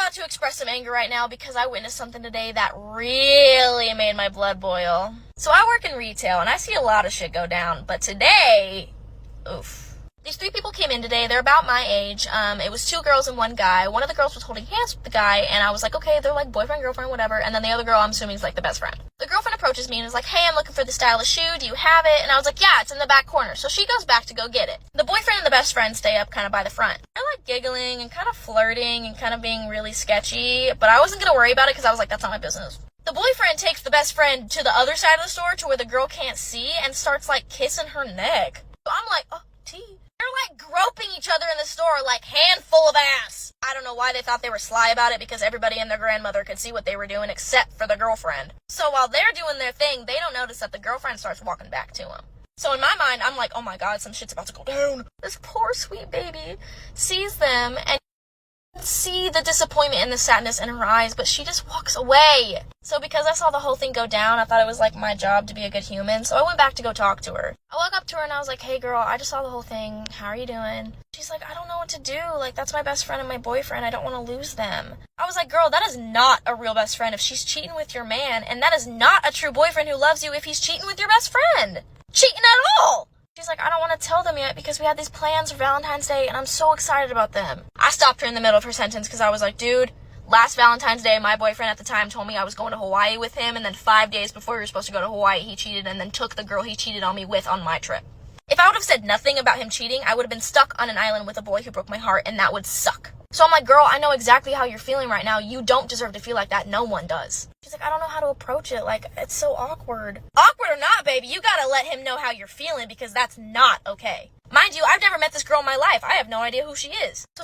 about to express some anger right now because I witnessed something today that really made my blood boil. So I work in retail and I see a lot of shit go down, but today, oof. These 3 people came in today. They're about my age. It was 2 girls and 1 guy. One of the girls was holding hands with the guy, and I was like, okay, they're like boyfriend, girlfriend, whatever. And then the other girl, I'm assuming, is like the best friend. The girlfriend approaches me and is like, hey, I'm looking for the stylish shoe. Do you have it? And I was like, yeah, it's in the back corner. So she goes back to go get it. The boyfriend and the best friend stay up kind of by the front. They're like giggling and kind of flirting and kind of being really sketchy, but I wasn't going to worry about it because I was like, that's not my business. The boyfriend takes the best friend to the other side of the store to where the girl can't see and starts like kissing her neck. So I'm like, oh, tea. They're like groping each other in the store like handful of ass. I don't know why they thought they were sly about it because everybody and their grandmother could see what they were doing except for the girlfriend. So while they're doing their thing, they don't notice that the girlfriend starts walking back to him. So in my mind, I'm like, oh my god, some shit's about to go down. This poor sweet baby sees them and see the disappointment and the sadness in her eyes, but she just walks away. So because I saw the whole thing go down, I thought it was like my job to be a good human, so I went back to go talk to her. I walked up to her and I was like, hey girl, I just saw the whole thing. How are you doing? She's like, I don't know what to do. Like, that's my best friend and my boyfriend. I don't want to lose them. I was like, girl, that is not a real best friend if she's cheating with your man, and that is not a true boyfriend who loves you if he's cheating with your best friend. Cheating at all! She's like, I don't want to tell them yet because we had these plans for Valentine's Day and I'm so excited about them. I stopped her in the middle of her sentence because I was like, dude, last Valentine's Day, my boyfriend at the time told me I was going to Hawaii with him, and then 5 days before we were supposed to go to Hawaii, he cheated and then took the girl he cheated on me with on my trip. If I would have said nothing about him cheating, I would have been stuck on an island with a boy who broke my heart, and that would suck. So I'm like, girl, I know exactly how you're feeling right now. You don't deserve to feel like that. No one does. She's like, I don't know how to approach it. Like, it's so awkward. Awkward or not, baby, you gotta let him know how you're feeling because that's not okay. Mind you, I've never met this girl in my life. I have no idea who she is. So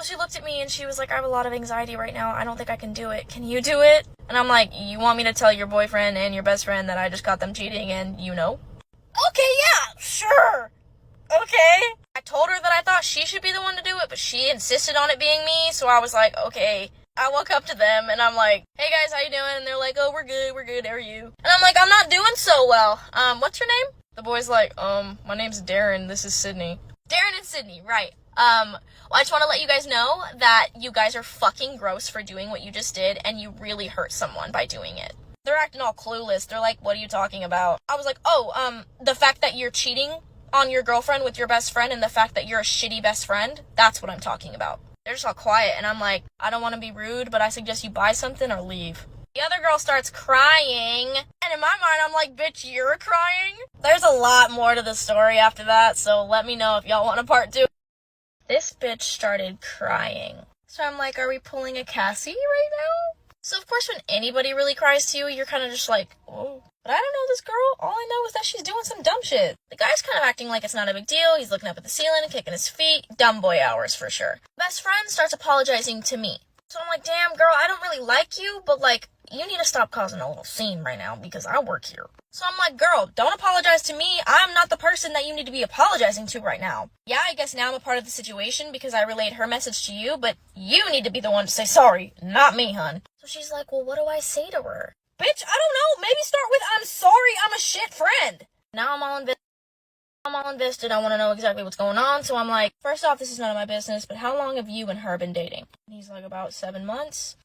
she looked at me and she was like, I have a lot of anxiety right now. I don't think I can do it. Can you do it? And I'm like, you want me to tell your boyfriend and your best friend that I just caught them cheating and you know? Okay, yeah, sure. Okay. I told her that I thought she should be the one to do it, but she insisted on it being me, so I was like, okay. I walk up to them, and I'm like, hey guys, how you doing? And they're like, oh, we're good, how are you? And I'm like, I'm not doing so well. What's your name? The boy's like, my name's Darren, this is Sydney. Darren and Sydney, right. Well, I just want to let you guys know that you guys are fucking gross for doing what you just did, and you really hurt someone by doing it. They're acting all clueless. They're like, what are you talking about? I was like, the fact that you're cheating on your girlfriend with your best friend and the fact that you're a shitty best friend, that's what I'm talking about. They're just all quiet, and I'm like, I don't want to be rude, but I suggest you buy something or leave. The other girl starts crying, and in my mind, I'm like, bitch, you're crying? There's a lot more to the story after that, so let me know if y'all want a part 2. This bitch started crying. So I'm like, are we pulling a Cassie right now? So of course when anybody really cries to you, you're kind of just like, oh. But I don't know this girl. All I know is that she's doing some dumb shit. The guy's kind of acting like it's not a big deal. He's looking up at the ceiling and kicking his feet. Dumb boy hours for sure. Best friend starts apologizing to me. So I'm like, damn girl, I don't really like you, but like, you need to stop causing a little scene right now because I work here. So I'm like, girl, don't apologize to me. I'm not the person that you need to be apologizing to right now. Yeah, I guess now I'm a part of the situation because I relayed her message to you, but you need to be the one to say sorry, not me, hun. So she's like, well, what do I say to her? Bitch, I don't know. Maybe start with, I'm sorry, I'm a shit friend. Now I'm all invested. I want to know exactly what's going on. So I'm like, first off, this is none of my business, but how long have you and her been dating? And he's like, about 7 months.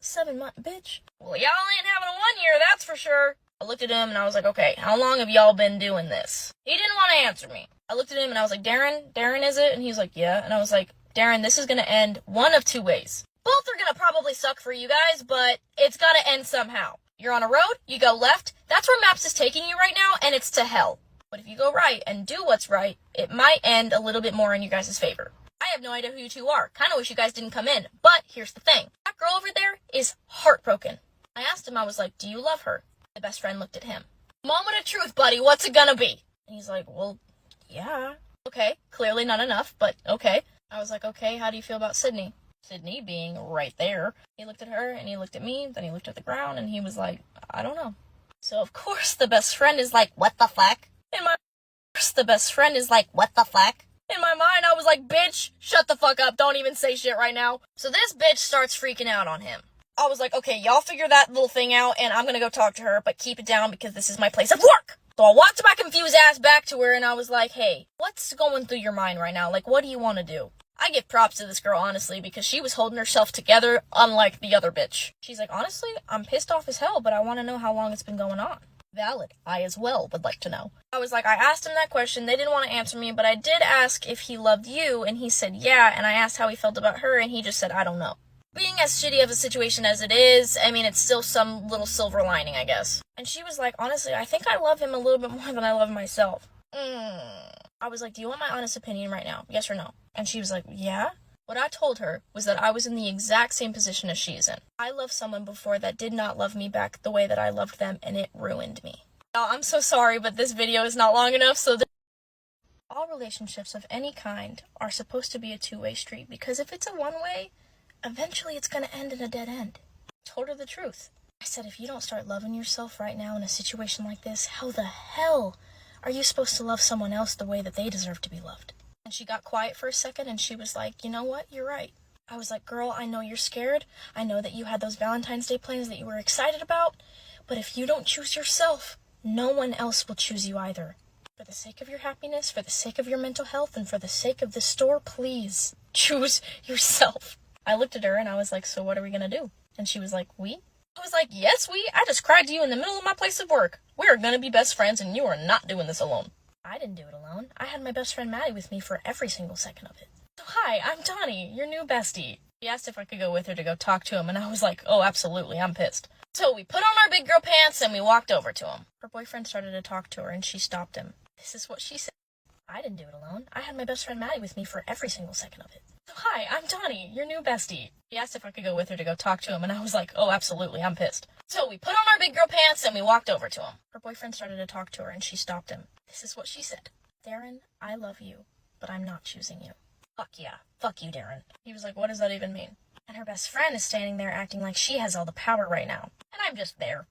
7 months, bitch. Well, y'all ain't having a 1 year, that's for sure. I looked at him and I was like, okay, how long have y'all been doing this? He didn't want to answer me. I looked at him and I was like, Darren, is it? And he was like, yeah. And I was like, Darren, this is going to end one of 2 ways. Both are going to probably suck for you guys, but it's got to end somehow. You're on a road, you go left, that's where Maps is taking you right now, and it's to hell. But if you go right and do what's right, it might end a little bit more in you guys' favor. I have no idea who you two are. Kind of wish you guys didn't come in. But here's the thing. That girl over there is heartbroken. I asked him, I was like, do you love her? My best friend looked at him. Moment of truth, buddy, what's it gonna be? And he's like, well, yeah. Okay, clearly not enough, but okay. I was like, okay, how do you feel about Sydney? Sydney being right there. He looked at her, and he looked at me, then he looked at the ground, and he was like, I don't know. So, of course, the best friend is like, what the fuck? In my mind, I was like, bitch, shut the fuck up, don't even say shit right now. So this bitch starts freaking out on him. I was like, okay, y'all figure that little thing out, and I'm gonna go talk to her, but keep it down because this is my place of work. So I walked my confused ass back to her, and I was like, hey, what's going through your mind right now? Like, what do you want to do? I give props to this girl, honestly, because she was holding herself together unlike the other bitch. She's like, honestly, I'm pissed off as hell, but I want to know how long it's been going on. Valid. I as well would like to know. I was like, I asked him that question. They didn't want to answer me, but I did ask if he loved you, and he said yeah, and I asked how he felt about her, and he just said, I don't know. Being as shitty of a situation as it is, I mean, it's still some little silver lining, I guess. And she was like, honestly, I think I love him a little bit more than I love myself. I was like, do you want my honest opinion right now? Yes or no? And she was like, yeah. What I told her was that I was in the exact same position as she is in. I loved someone before that did not love me back the way that I loved them, and it ruined me. Now, I'm so sorry, but this video is not long enough, so all relationships of any kind are supposed to be a two-way street, because if it's a one-way, eventually it's going to end in a dead end. I told her the truth. I said, if you don't start loving yourself right now in a situation like this, how the hell are you supposed to love someone else the way that they deserve to be loved? And she got quiet for a second, and she was like, you know what, you're right. I was like, girl, I know you're scared. I know that you had those Valentine's Day plans that you were excited about, but if you don't choose yourself, no one else will choose you either. For the sake of your happiness, for the sake of your mental health, and for the sake of this store, please choose yourself. I looked at her and I was like, so what are we gonna do? And she was like, we? I was like, yes, we? I just cried to you in the middle of my place of work. We are gonna be best friends, and you are not doing this alone. I didn't do it alone. I had my best friend Maddie with me for every single second of it. So hi, I'm Donnie, your new bestie. She asked if I could go with her to go talk to him, and I was like, oh, absolutely, I'm pissed. So we put on our big girl pants and we walked over to him. Her boyfriend started to talk to her, and she stopped him. This is what she said. I didn't do it alone. I had my best friend Maddie with me for every single second of it. So hi, I'm Donnie, your new bestie. She asked if I could go with her to go talk to him, and I was like, oh, absolutely, I'm pissed. So we put on our big girl pants and we walked over to him. Her boyfriend started to talk to her, and she stopped him. This is what she said. Darren, I love you, but I'm not choosing you. Fuck yeah. Fuck you, Darren. He was like, what does that even mean? And her best friend is standing there acting like she has all the power right now. And I'm just there.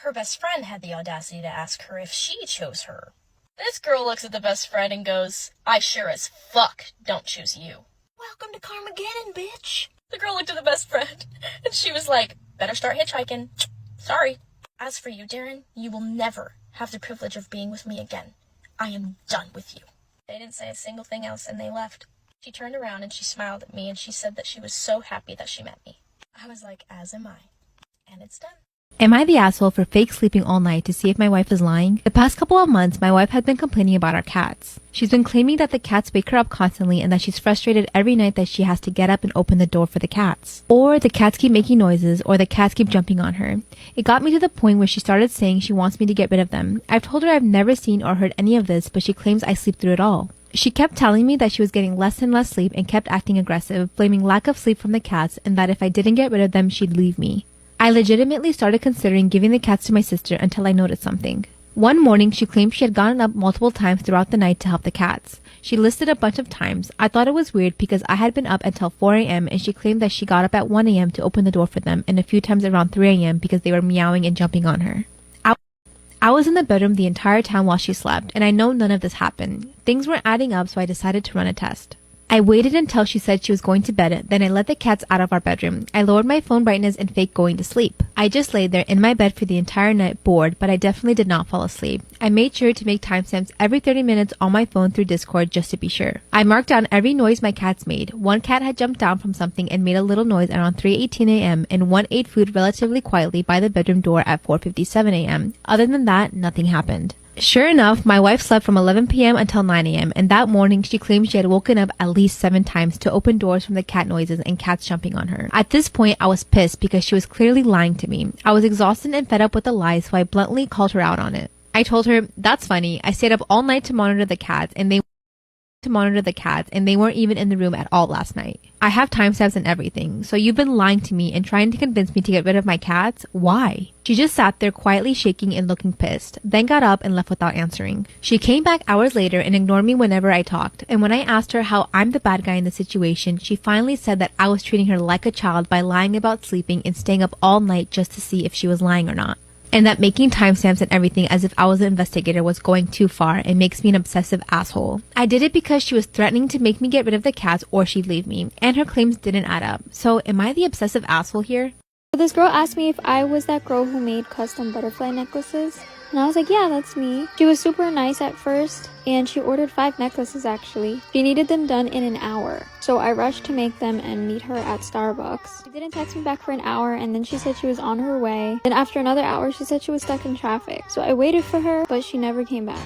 Her best friend had the audacity to ask her if she chose her. This girl looks at the best friend and goes, I sure as fuck don't choose you. Welcome to Carmageddon, bitch. The girl looked at the best friend, and she was like, better start hitchhiking. Sorry. As for you, Darren, you will never have the privilege of being with me again. I am done with you. They didn't say a single thing else, and they left. She turned around and she smiled at me, and she said that she was so happy that she met me. I was like, as am I. And it's done. Am I the asshole for fake sleeping all night to see if my wife is lying? The past couple of months, my wife has been complaining about our cats. She's been claiming that the cats wake her up constantly and that she's frustrated every night that she has to get up and open the door for the cats. Or the cats keep making noises, or the cats keep jumping on her. It got me to the point where she started saying she wants me to get rid of them. I've told her I've never seen or heard any of this, but she claims I sleep through it all. She kept telling me that she was getting less and less sleep and kept acting aggressive, blaming lack of sleep from the cats, and that if I didn't get rid of them, she'd leave me. I legitimately started considering giving the cats to my sister until I noticed something. One morning, she claimed she had gotten up multiple times throughout the night to help the cats. She listed a bunch of times. I thought it was weird because I had been up until 4 a.m. and she claimed that she got up at 1 a.m. to open the door for them and a few times around 3 a.m. because they were meowing and jumping on her. I was in the bedroom the entire time while she slept, and I know none of this happened. Things weren't adding up, so I decided to run a test. I waited until she said she was going to bed, then I let the cats out of our bedroom. I lowered my phone brightness and faked going to sleep. I just laid there in my bed for the entire night bored, but I definitely did not fall asleep. I made sure to make timestamps every 30 minutes on my phone through Discord just to be sure. I marked down every noise my cats made. One cat had jumped down from something and made a little noise around 3:18 a.m. and one ate food relatively quietly by the bedroom door at 4:57 a.m. Other than that, nothing happened. Sure enough, my wife slept from 11 p.m. until 9 a.m. and that morning she claimed she had woken up at least 7 times to open doors from the cat noises and cats jumping on her. At this point, I was pissed because she was clearly lying to me. I was exhausted and fed up with the lies, so I bluntly called her out on it. I told her, that's funny, I stayed up all night to monitor the cats and they weren't even in the room at all last night. I have timestamps and everything, so you've been lying to me and trying to convince me to get rid of my cats? Why? She just sat there quietly shaking and looking pissed, then got up and left without answering. She came back hours later and ignored me whenever I talked, and when I asked her how I'm the bad guy in the situation, she finally said that I was treating her like a child by lying about sleeping and staying up all night just to see if she was lying or not. And that making timestamps and everything as if I was an investigator was going too far and makes me an obsessive asshole. I did it because she was threatening to make me get rid of the cats or she'd leave me, and her claims didn't add up. So am I the obsessive asshole here? This girl asked me if I was that girl who made custom butterfly necklaces. And I was like, yeah, that's me. She was super nice at first, and she ordered 5 necklaces actually. She needed them done in an hour. So I rushed to make them and meet her at Starbucks. She didn't text me back for an hour, and then she said she was on her way. Then after another hour, she said she was stuck in traffic. So I waited for her, but she never came back.